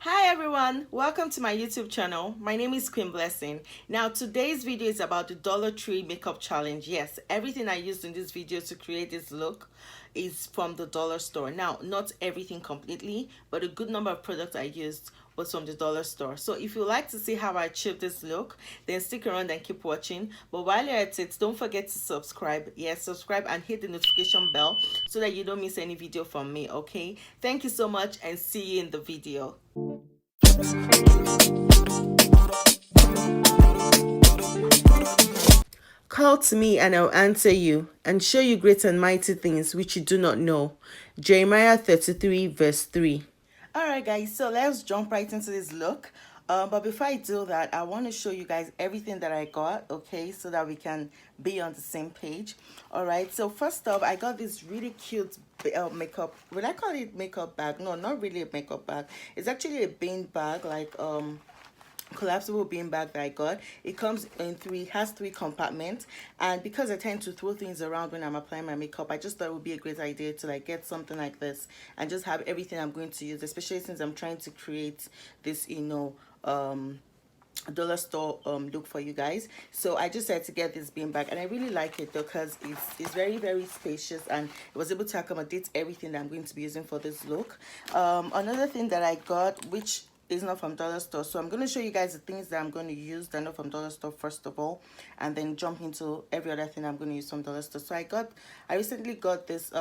Hi everyone, welcome to my YouTube channel. My name is Queen Blessyn. Now today's video is about the Dollar Tree makeup challenge. Yes, everything I used in this video to create this look is from the dollar store. Now, not everything completely, but a good number of products I used was from the dollar store. So if you like to see how I achieved this look, then stick around and keep watching. But while you're at it, don't forget to subscribe. Yes, subscribe and hit the notification bell so that you don't miss any video from me, okay? Thank you so much and see you in the video. Call to me and I'll answer you and show you great and mighty things which you do not know. Jeremiah 33 verse 3. Alright guys, so let's jump right into this look. But before I do that, I want to show you guys everything that I got, okay, so that we can be on the same page. Alright, so first off, I got this really cute makeup. Would I call it makeup bag? No, not really a makeup bag. It's actually a bean bag, like collapsible bean bag that I got. It comes in has three compartments, and because I tend to throw things around when I'm applying my makeup, I just thought it would be a great idea to like get something like this and just have everything I'm going to use, especially since I'm trying to create this dollar store look for you guys. So I just had to get this bean bag, and I really like it though because it's very spacious, and it was able to accommodate everything that I'm going to be using for this look. Another thing that I got, which is not from dollar store, so I'm going to show you guys the things that I'm going to use that are not from dollar store first of all, and then jump into every other thing I'm going to use from dollar store. So I recently got this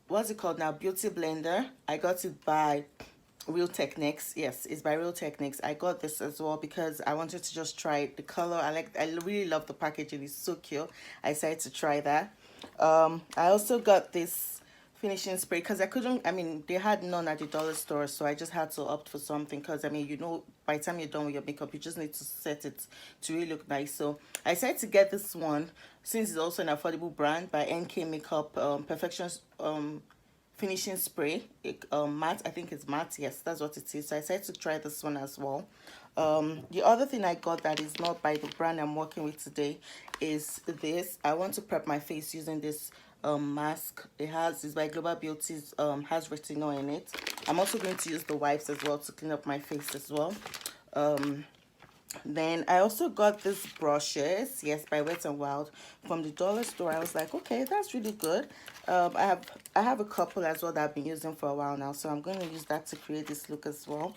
what's it called now, beauty blender. I got it by Real Techniques. Yes, it's by Real Techniques. I got this as well because I wanted to just try the color. I really love the packaging. It's so cute. I decided to try that. I also got this finishing spray because they had none at the dollar store, so I just had to opt for something because by the time you're done with your makeup, you just need to set it to really look nice. So I decided to get this one since it's also an affordable brand by NK Makeup, Perfection finishing spray, matte. I think it's matte. Yes, that's what it is. So I decided to try this one as well. The other thing I got that is not by the brand I'm working with today is this. I want to prep my face using this mask. It's by Global Beauties, has retinol in it. I'm also going to use the wipes as well to clean up my face as well. Then I also got these brushes, yes, by Wet n Wild from the dollar store. I was like, okay, that's really good. I have a couple as well that I've been using for a while now, so I'm going to use that to create this look as well.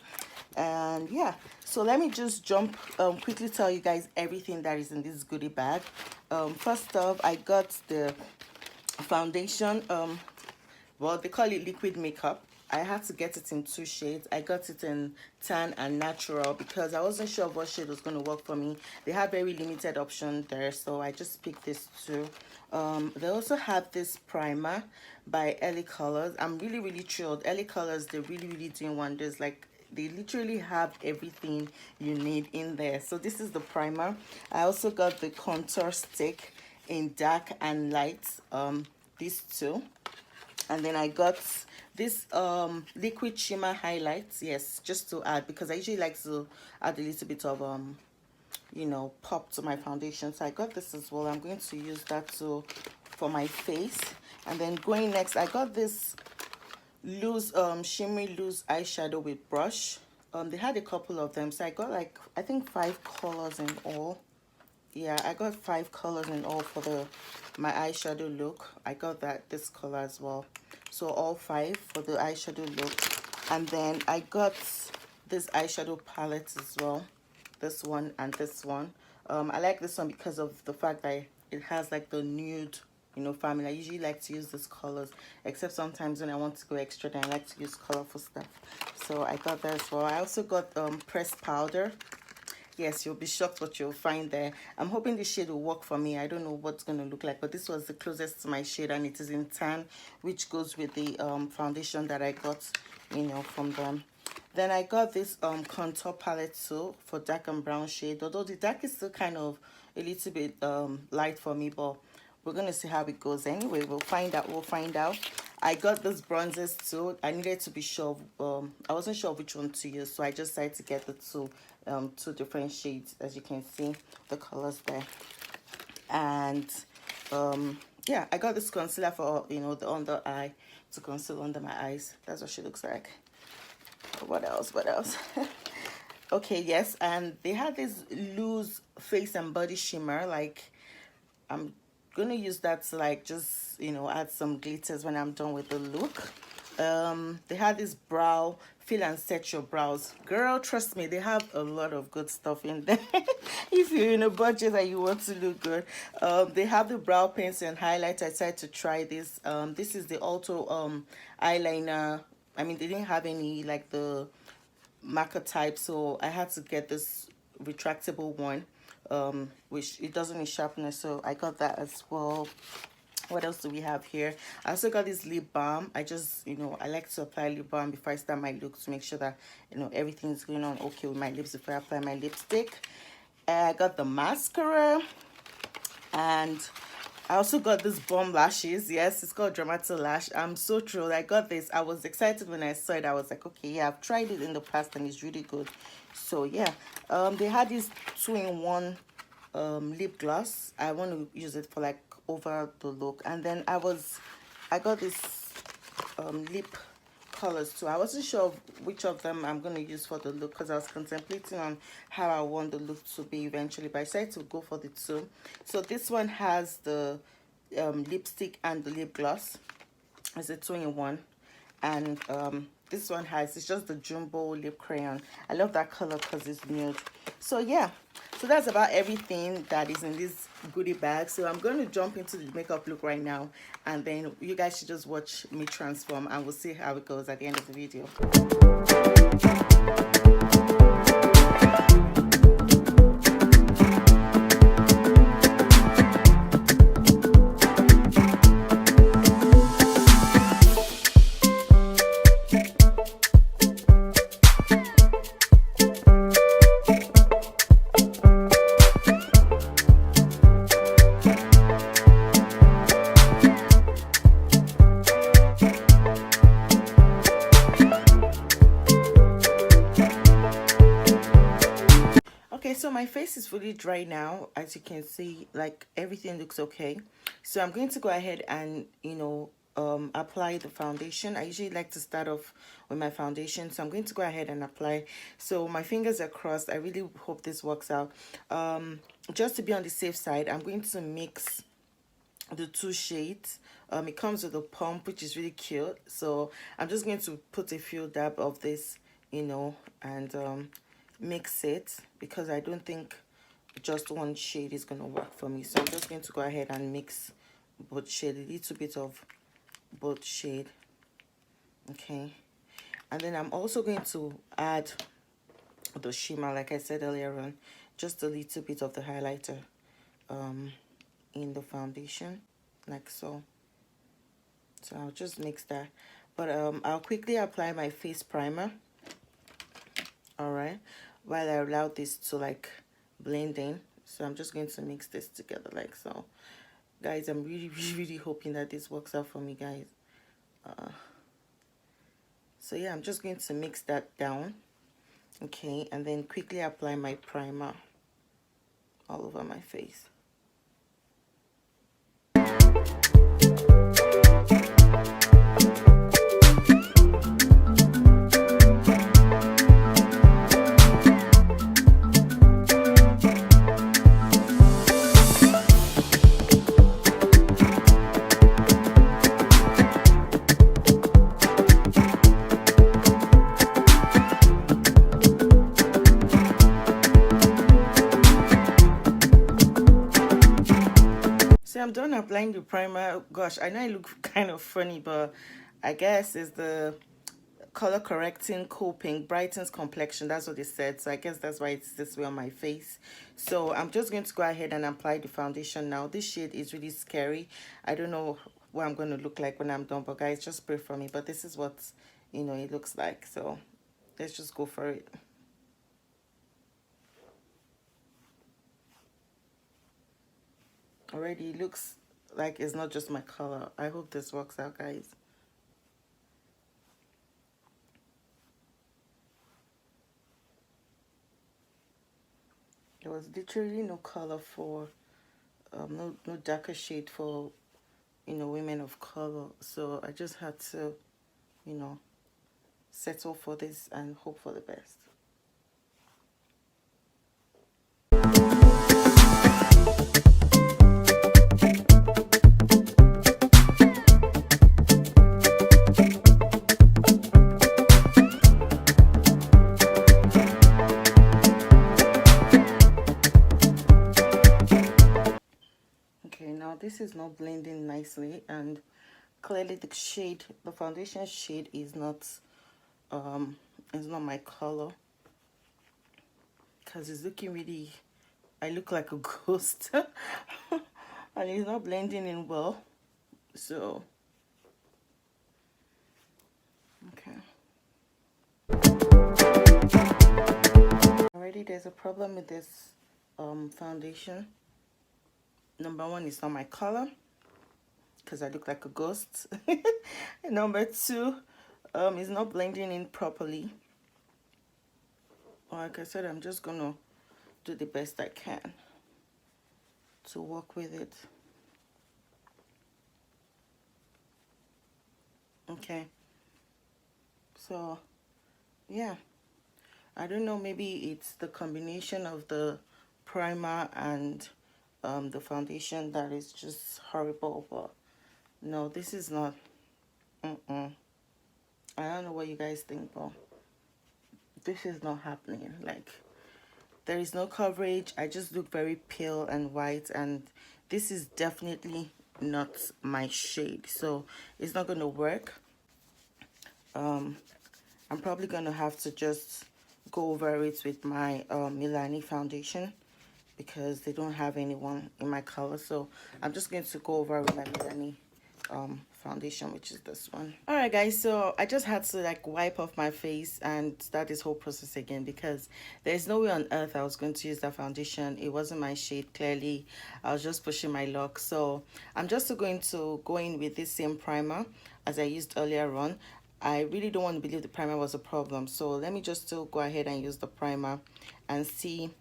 And yeah, so let me just jump quickly tell you guys everything that is in this goodie bag. First off, I got the foundation. Well, they call it liquid makeup. I had to get it in two shades. I got it in tan and natural because I wasn't sure what shade was going to work for me. They have very limited option there, so I just picked this two. They also have this primer by LA Colors. I'm really thrilled. LA Colors, they're really doing wonders. Like, they literally have everything you need in there. So this is the primer. I also got the contour stick in dark and light, these two. And then I got this liquid shimmer highlights, yes, just to add, because I usually like to add a little bit of pop to my foundation. So I got this as well. I'm going to use that for my face. And then going next, I got this loose shimmery loose eyeshadow with brush. They had a couple of them, so I got like, I think 5 colors in all. Yeah, I got 5 colors in all for my eyeshadow look. I got this color as well, so all 5 for the eyeshadow look. And then I got this eyeshadow palette as well, this one and this one. I like this one because of the fact that it has like the nude family. I usually like to use these colors, except sometimes when I want to go extra, then I like to use colorful stuff. So I got that as well. I also got pressed powder. Yes, you'll be shocked what you'll find there. I'm hoping this shade will work for me. I don't know what's going to look like, but this was the closest to my shade, and it is in tan, which goes with the foundation that I got, from them. Then I got this contour palette too for dark and brown shade, although the dark is still kind of a little bit light for me, but we're going to see how it goes anyway. We'll find out. I got those bronzers too. I needed to be sure. I wasn't sure which one to use, so I just decided to get the two different shades, as you can see the colors there. And yeah, I got this concealer for the under eye to conceal under my eyes. That's what she looks like. What else? What else? Okay, yes, and they had this loose face and body shimmer. Like, I'm gonna use that to like just, you know, add some glitters when I'm done with the look. They had this brow fill and set your brows. Girl, trust me, they have a lot of good stuff in there. If you're in a budget and you want to look good, they have the brow pencil and highlighter. I decided to try this. This is the Alto eyeliner. I mean, they didn't have any like the marker type, so I had to get this retractable one, which it doesn't need sharpness, so I got that as well. What else do we have here? I also got this lip balm. I just, you know, I like to apply lip balm before I start my look to make sure that, you know, everything's going on okay with my lips before I apply my lipstick. I got the mascara, and I also got this bomb lashes. Yes, it's called Dramatic Lash. I'm so thrilled. I got this. I was excited when I saw it. I was like, okay, yeah, I've tried it in the past and it's really good. So yeah, they had this 2-in-1 lip gloss. I want to use it for like over the look. And then I got this lip colors too. I wasn't sure which of them I'm going to use for the look because I was contemplating on how I want the look to be eventually, but I decided to go for the two. So this one has the lipstick and the lip gloss. It's a 2-in-1, and this one has, it's just the jumbo lip crayon. I love that color because it's nude. So yeah, so that's about everything that is in this goodie bag. So I'm going to jump into the makeup look right now, and then you guys should just watch me transform and we'll see how it goes at the end of the video. Okay, so my face is fully dry now. As you can see, like everything looks okay. So I'm going to go ahead and, you know, apply the foundation. I usually like to start off with my foundation, so I'm going to go ahead and apply. So my fingers are crossed. I really hope this works out. Just to be on the safe side, I'm going to mix the two shades. It comes with a pump, which is really cute. So I'm just going to put a few dab of this, you know, and mix it, because I don't think just one shade is going to work for me. So I'm just going to go ahead and mix both shade, a little bit of both shade. Okay, and then I'm also going to add the shimmer, like I said earlier on, just a little bit of the highlighter in the foundation, like so. So I'll just mix that, but I'll quickly apply my face primer, all right, while I allow this to like blend in. So I'm just going to mix this together like so. Guys, I'm really hoping that this works out for me, guys. So yeah, I'm just going to mix that down, okay, and then quickly apply my primer all over my face. I'm done applying the primer. Gosh, I know I look kind of funny, but I guess it's the color correcting cool pink, brightens complexion. That's what they said. So I guess that's why it's this way on my face. So I'm just going to go ahead and apply the foundation now. This shade is really scary. I don't know what I'm going to look like when I'm done, but guys, just pray for me. But this is what, you know, it looks like. So let's just go for it. Already it looks like it's not just my color. I hope this works out, guys. There was literally no color for no darker shade for, you know, women of color. So I just had to, you know, settle for this and hope for the best. Okay, now this is not blending nicely, and clearly the foundation shade is not my color, because it's looking really, I look like a ghost and it's not blending in well. So okay, already there's a problem with this foundation. Number one, it's not my color because I look like a ghost. And number two, it's not blending in properly. Like I said, I'm just gonna do the best I can to work with it. Okay, so yeah, I don't know, maybe it's the combination of the primer and the foundation that is just horrible, but no, this is not, I don't know what you guys think, but this is not happening. Like, there is no coverage. I just look very pale and white, and this is definitely not my shade, so it's not gonna work. I'm probably gonna have to just go over it with my Milani foundation, because they don't have anyone in my color. So I'm just going to go over with my Milani foundation, which is this one. All right guys, so I just had to like wipe off my face and start this whole process again, because there's no way on earth I was going to use that foundation. It wasn't my shade. Clearly I was just pushing my luck. So I'm just going to go in with this same primer as I used earlier on. I really don't want to believe the primer was a problem, so let me just still go ahead and use the primer and see.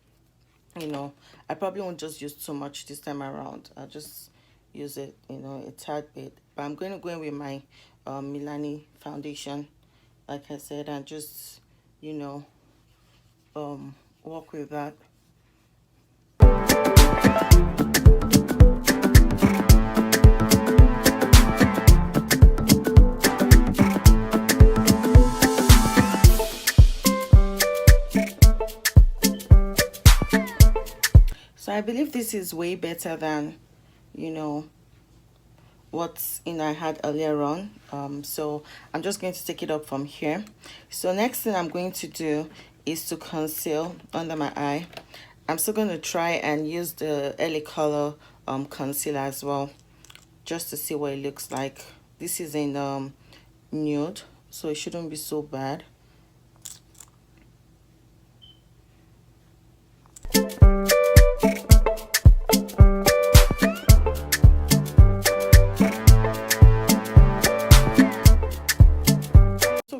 You know, I probably won't just use too much this time around. I'll just use it, you know, a tad bit. But I'm going to go in with my Milani foundation, like I said, and just, you know, work with that. So I believe this is way better than, you know, what I had earlier on. So I'm just going to take it up from here. So next thing I'm going to do is to conceal under my eye. I'm still going to try and use the LA Color concealer as well, just to see what it looks like. This is in nude, so it shouldn't be so bad.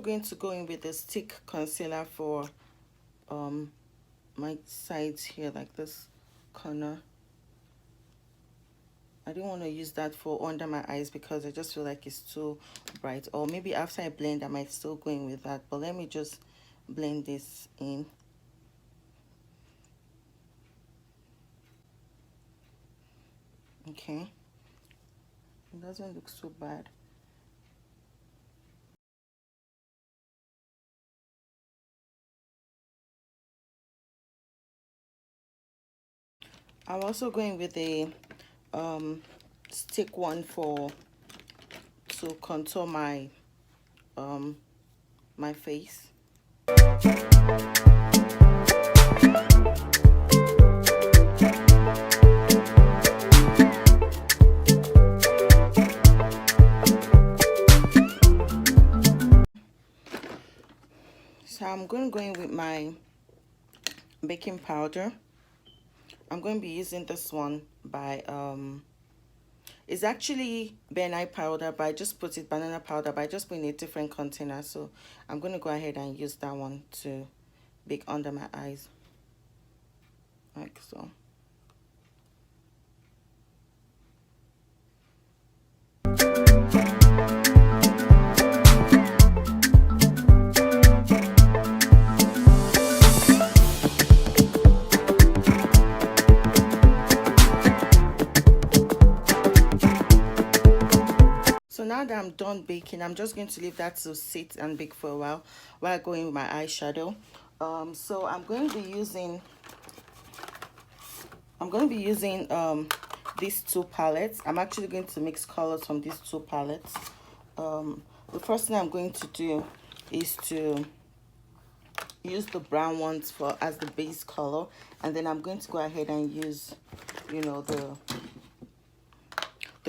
Going to go in with a stick concealer for my sides here, like this corner. I don't want to use that for under my eyes because I just feel like it's too bright, or maybe after I blend I might still go in with that, but let me just blend this in. Okay, it doesn't look so bad. I'm also going with a stick one to contour my my face. So I'm going to go in with my baking powder. I'm going to be using this one by it's actually banana powder, but I just put it banana powder, but I just put in a different container. So I'm going to go ahead and use that one to bake under my eyes, like so. I'm done baking. I'm just going to leave that to sit and bake for a while I go in with my eyeshadow. So I'm going to be using these two palettes. I'm actually going to mix colors from these two palettes. The first thing I'm going to do is to use the brown ones as the base color, and then I'm going to go ahead and use, you know, the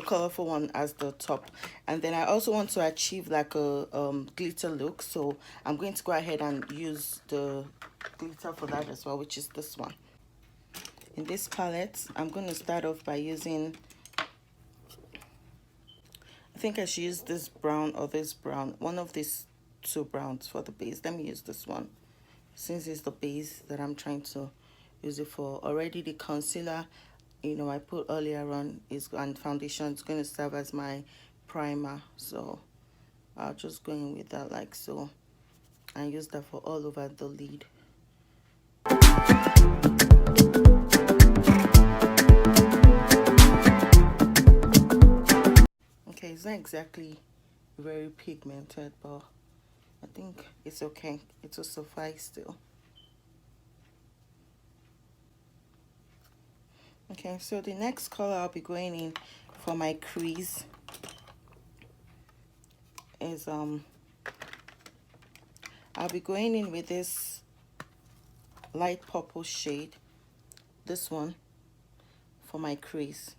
colorful one as the top. And then I also want to achieve like a glitter look, so I'm going to go ahead and use the glitter for that as well, which is this one. In this palette, I'm going to start off by using, I think I should use this brown or this brown, one of these two browns for the base. Let me use this one since it's the base that I'm trying to use it for. Already the concealer, you know, I put earlier on and foundation is going to serve as my primer, so I'll just go in with that like so and use that for all over the lid. Okay, it's not exactly very pigmented, but I think it's okay. It will suffice still. Okay, so the next color I'll be going in for my crease is I'll be going in with this light purple shade, this one, for my crease.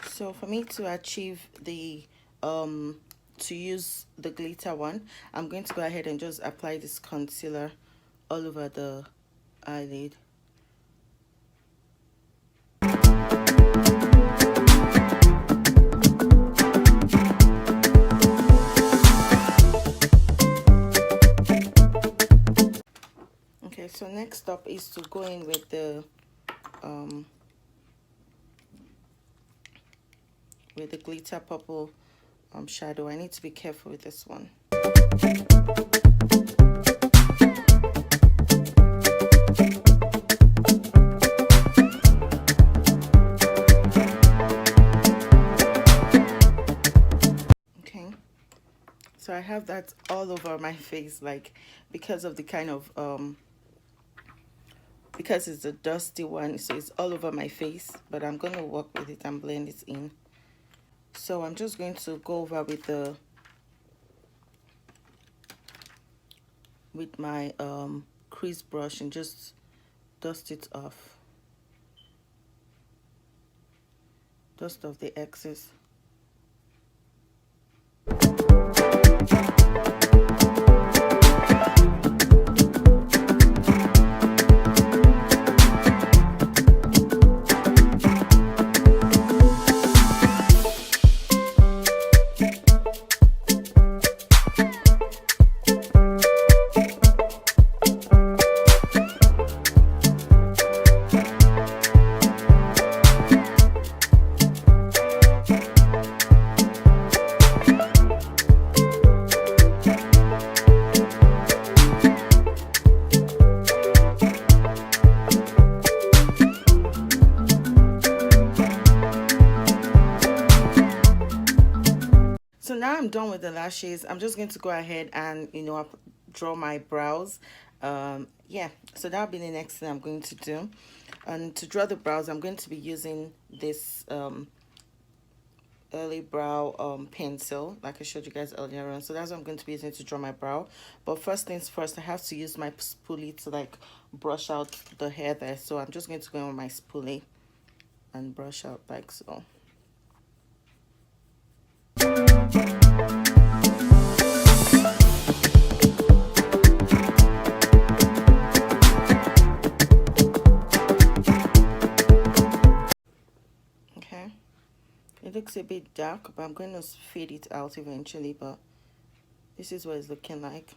So for me to achieve the to use the glitter one, I'm going to go ahead and just apply this concealer all over the eyelid. Okay, so next up is to go in with the glitter purple shadow. I need to be careful with this one. Okay, so I have that all over my face, like because of the kind of because it's a dusty one, so it's all over my face, but I'm going to work with it and blend it in. So I'm just going to go over with my crease brush and just dust it off. Dust off the excess. So now I'm done with the lashes. I'm just going to go ahead and, you know, draw my brows. Yeah, so that'll be the next thing I'm going to do. And to draw the brows, I'm going to be using this early brow pencil, like I showed you guys earlier on. So that's what I'm going to be using to draw my brow. But first things first, I have to use my spoolie to like brush out the hair there. So I'm just going to go in with my spoolie and brush out like so. Okay, it looks a bit dark, but I'm going to fade it out eventually, but this is what it's looking like.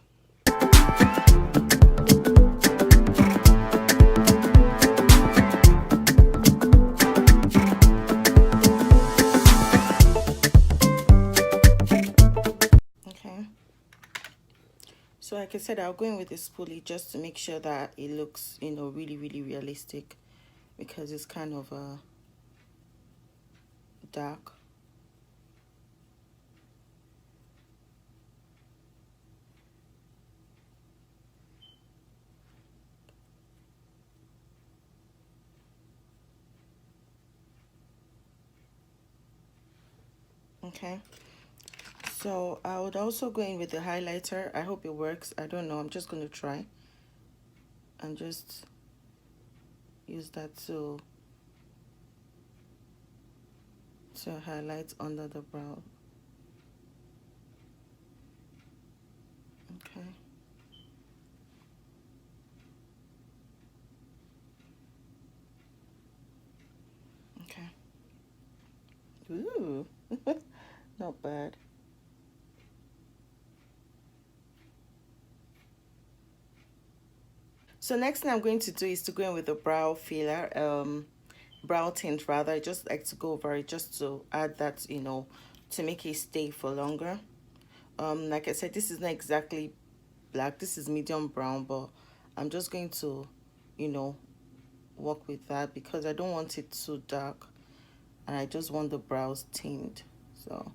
like I said, I'll go in with a spoolie just to make sure that it looks, you know, really, really realistic, because it's kind of dark. Okay, so I would also go in with the highlighter. I hope it works. I don't know. I'm just going to try and just use that to highlight under the brow. Okay. Okay. Ooh, not bad. So next thing I'm going to do is to go in with the brow filler, brow tint rather. I just like to go over it just to add that, you know, to make it stay for longer. Like I said, this is not exactly black, this is medium brown, but I'm just going to, you know, work with that because I don't want it too dark and I just want the brows tinted. So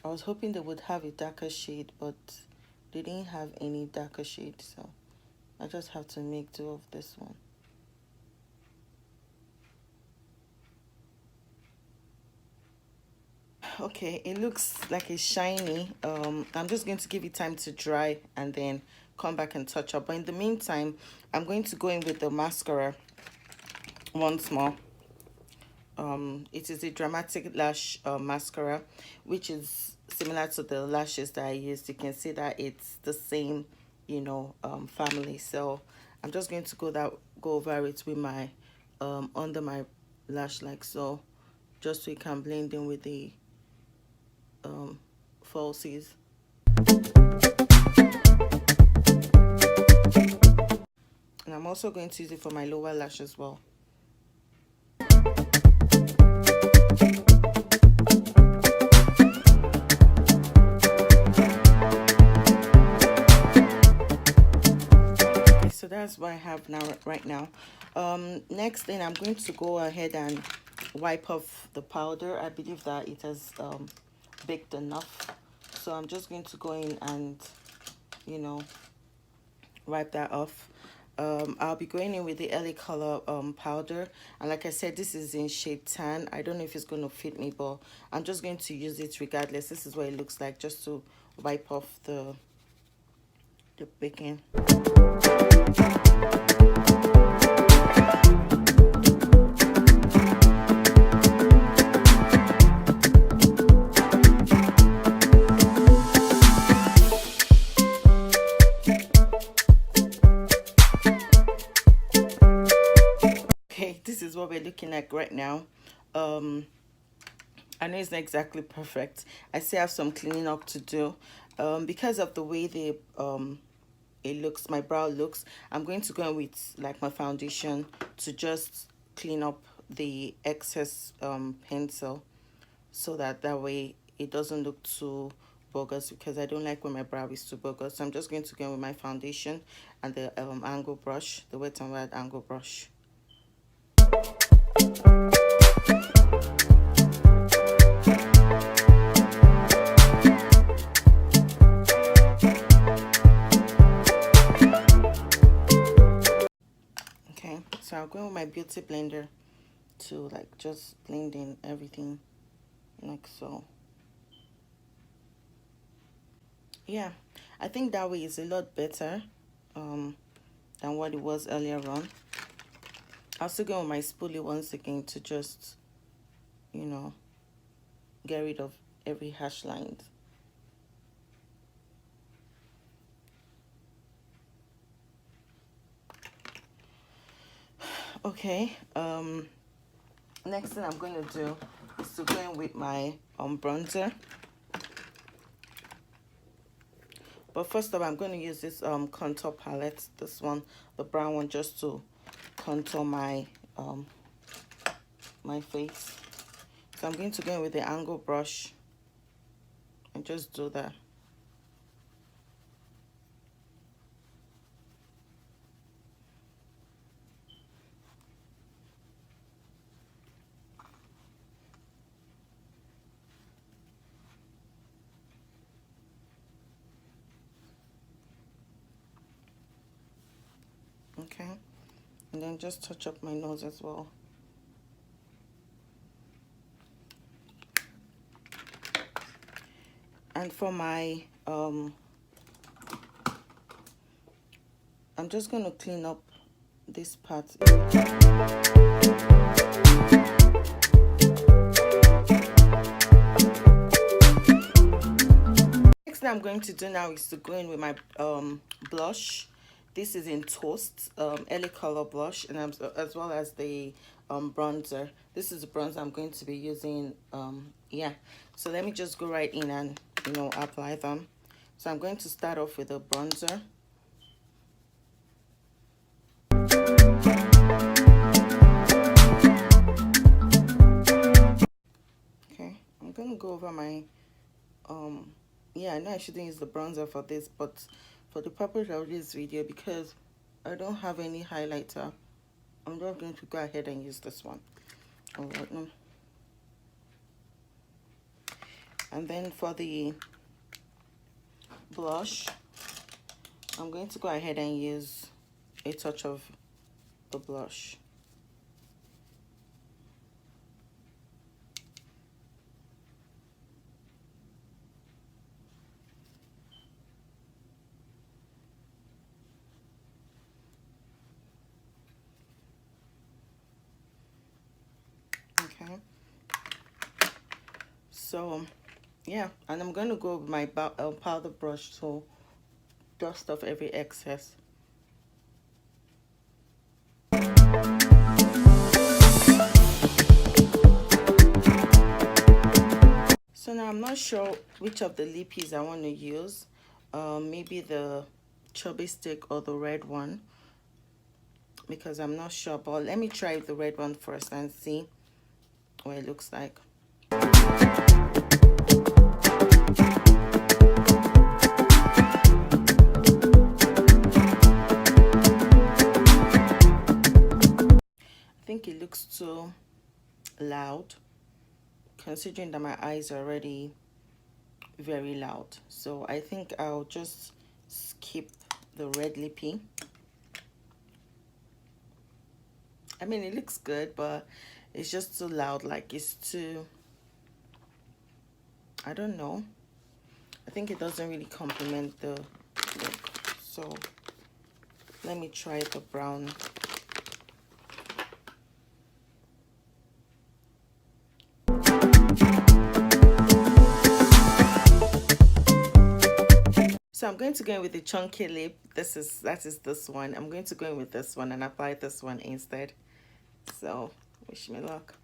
I was hoping they would have a darker shade, but they didn't have any darker shade, so I just have to make do of this one. Okay, it looks like it's shiny. I'm just going to give it time to dry and then come back and touch up. But in the meantime, I'm going to go in with the mascara once more. It is a dramatic lash mascara, which is similar to the lashes that I used. You can see that it's the same, you know, family. So I'm just going to go over it with my under my lash like so, just so it can blend in with the falsies. And I'm also going to use it for my lower lash as well. Okay, so that's what I have now right now. Next thing, I'm going to go ahead and wipe off the powder. I believe that it has baked enough, so I'm just going to go in and, you know, wipe that off. I'll be going in with the LA Color powder, and like I said, this is in shade tan. I don't know if it's going to fit me, but I'm just going to use it regardless. This is what it looks like, just to wipe off the baking. This is what we're looking at right now. I know it's not exactly perfect. I still have some cleaning up to do because of the way it looks, my brow looks. I'm going to go in with like my foundation to just clean up the excess pencil, so that way it doesn't look too bogus, because I don't like when my brow is too bogus. So I'm just going to go in with my foundation and the angle brush, the Wet n Wild angle brush. Okay, so I'll go with my beauty blender to like just blend in everything like so. Yeah, I think that way is a lot better than what it was earlier on. I'll still go with my spoolie once again to just, you know, get rid of every hash line. Okay, next thing I'm going to do is to go in with my bronzer. But first of all, I'm going to use this contour palette, this one, the brown one, just to contour my my face. So I'm going to go in with the angle brush and just do that. Okay, and then just touch up my nose as well. And for my I'm just going to clean up this part. Next thing I'm going to do now is to go in with my blush. This is in Toast, LA Color blush, and as well as the bronzer. This is the bronzer I'm going to be using. Yeah, so let me just go right in and apply them. So I'm going to start off with the bronzer. Okay, I'm gonna go over my yeah, I know I shouldn't use the bronzer for this, but for the purpose of this video, because I don't have any highlighter, I'm just going to go ahead and use this one. All right, now. And then for the blush, I'm going to go ahead and use a touch of the blush. Okay, so yeah, and I'm going to go with my powder brush to dust off every excess. So now I'm not sure which of the lippies I want to use. Maybe the chubby stick or the red one, because I'm not sure, but let me try the red one first and see what it looks like. I think it looks too loud, considering that my eyes are already very loud. So I think I'll just skip the red lippy. I mean, it looks good, but it's just too loud. Like, it's too, I don't know. I think it doesn't really complement the look. So let me try the brown. So I'm going to go in with the chunky lip. That is this one. I'm going to go in with this one and apply this one instead. So wish me luck.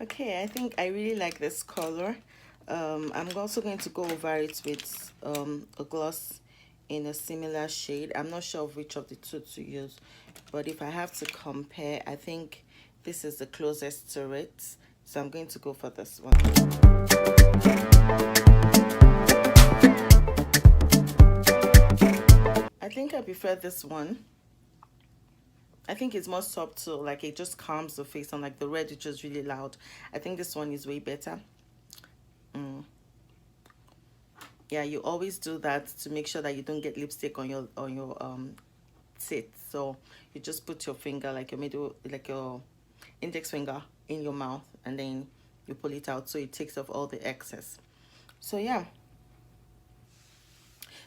Okay, I think I really like this color. I'm also going to go over it with a gloss in a similar shade. I'm not sure of which of the two to use, but if I have to compare, I think this is the closest to it, so I'm going to go for this one. I think I prefer this one. I think it's more subtle, like it just calms the face, and like the red is just really loud. I think this one is way better. Yeah, you always do that to make sure that you don't get lipstick on your teeth. So you just put your finger, like your middle, like your index finger, in your mouth, and then you pull it out so it takes off all the excess. So yeah,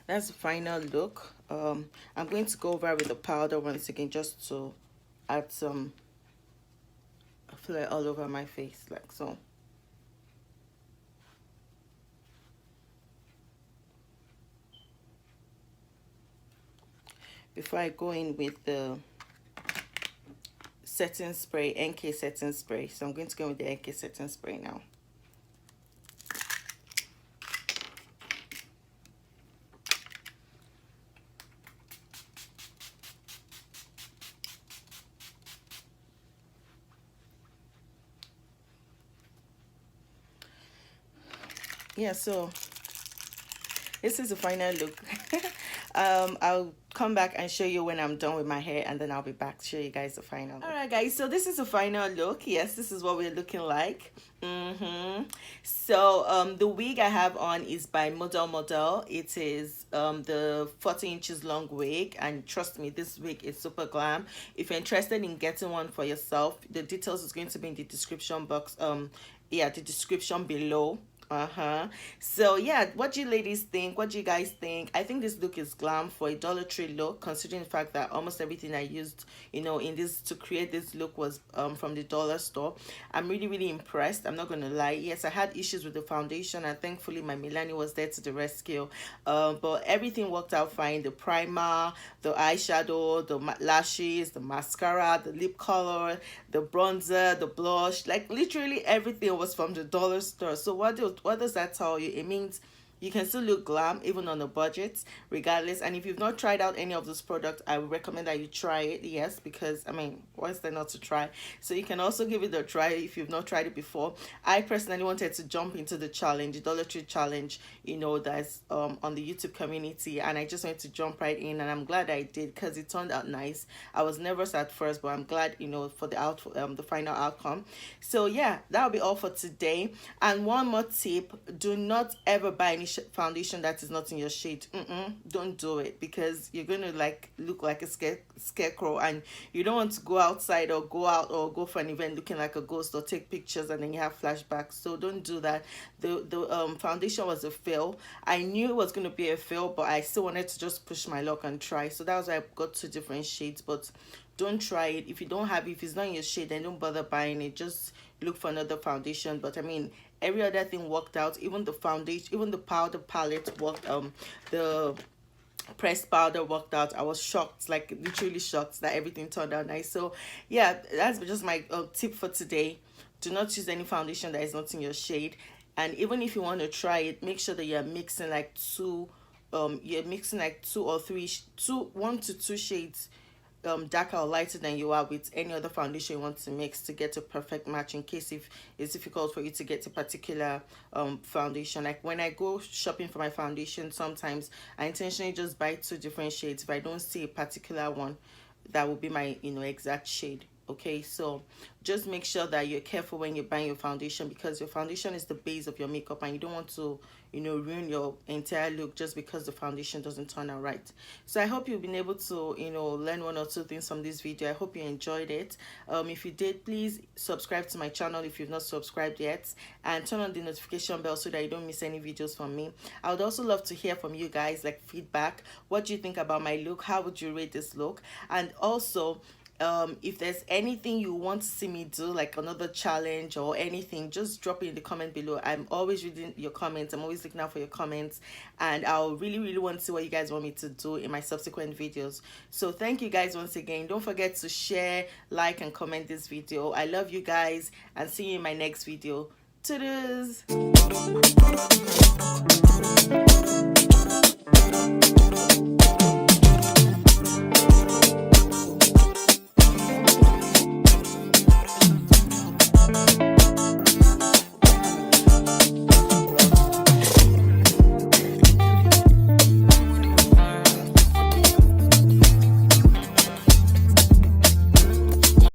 that's the final look. I'm going to go over with the powder once again, just to add some flare all over my face, like so. Before I go in with the setting spray, NK setting spray. So I'm going to go with the NK setting spray now. yeah, so this is the final look. I'll come back and show you when I'm done with my hair, and then I'll be back to show you guys the final look. All right guys, so this is the final look. Yes, this is what we're looking like. So the wig I have on is by Model. It is the 40 inches long wig, and trust me, this wig is super glam. If you're interested in getting one for yourself, the details is going to be in the description box, yeah, the description below. So yeah, what do you ladies think? What do you guys think? I think this look is glam for a Dollar Tree look, considering the fact that almost everything I used, you know, in this to create this look was from the dollar store. I'm really impressed. I'm not gonna lie. Yes, I had issues with the foundation, and thankfully my Milani was there to the rescue. But everything worked out fine. The primer, the eyeshadow, the lashes, the mascara, the lip color, the bronzer, the blush, like literally everything was from the dollar store. So what does that tell you? It means you can still look glam even on a budget regardless. And if you've not tried out any of those products, I would recommend that you try it. Yes, because I mean, what's there not to try? So you can also give it a try if you've not tried it before. I personally wanted to jump into the challenge, the Dollar Tree challenge, you know, that's on the YouTube community, and I just wanted to jump right in, and I'm glad I did because it turned out nice. I was nervous at first, but I'm glad, you know, for the final outcome. So yeah, that'll be all for today. And one more tip: do not ever buy any foundation that is not in your shade. Don't do it, because you're gonna like look like a scarecrow, and you don't want to go outside or go out or go for an event looking like a ghost or take pictures and then you have flashbacks. So don't do that. The foundation was a fail. I knew it was going to be a fail, but I still wanted to just push my luck and try. So that was why I got 2 different shades. But don't try it if you don't have it. If it's not in your shade, then don't bother buying it. Just look for another foundation. But I mean, every other thing worked out. Even the foundation, even the powder palette worked. The pressed powder worked out. I was shocked, like literally shocked, that everything turned out nice. So yeah, that's just my tip for today. Do not use any foundation that is not in your shade. And even if you want to try it, make sure that you're mixing like two or three, 1 to 2 shades darker or lighter than you are with any other foundation you want to mix to get a perfect match, in case if it's difficult for you to get a particular foundation. Like when I go shopping for my foundation, sometimes I intentionally just buy 2 different shades if I don't see a particular one that will be my, you know, exact shade. Okay, so just make sure that you're careful when you're buying your foundation, because your foundation is the base of your makeup, and you don't want to, you know, ruin your entire look just because the foundation doesn't turn out right. So I hope you've been able to, you know, learn 1 or 2 things from this video. I hope you enjoyed it. If you did, please subscribe to my channel if you've not subscribed yet, and turn on the notification bell so that you don't miss any videos from me. I would also love to hear from you guys, like feedback. What do you think about my look? How would you rate this look? And also, if there's anything you want to see me do, like another challenge or anything, just drop it in the comment below. I'm always reading your comments. I'm always looking out for your comments, and I'll really want to see what you guys want me to do in my subsequent videos. So thank you guys once again. Don't forget to share, like, and comment this video. I love you guys, and see you in my next video. Toodles.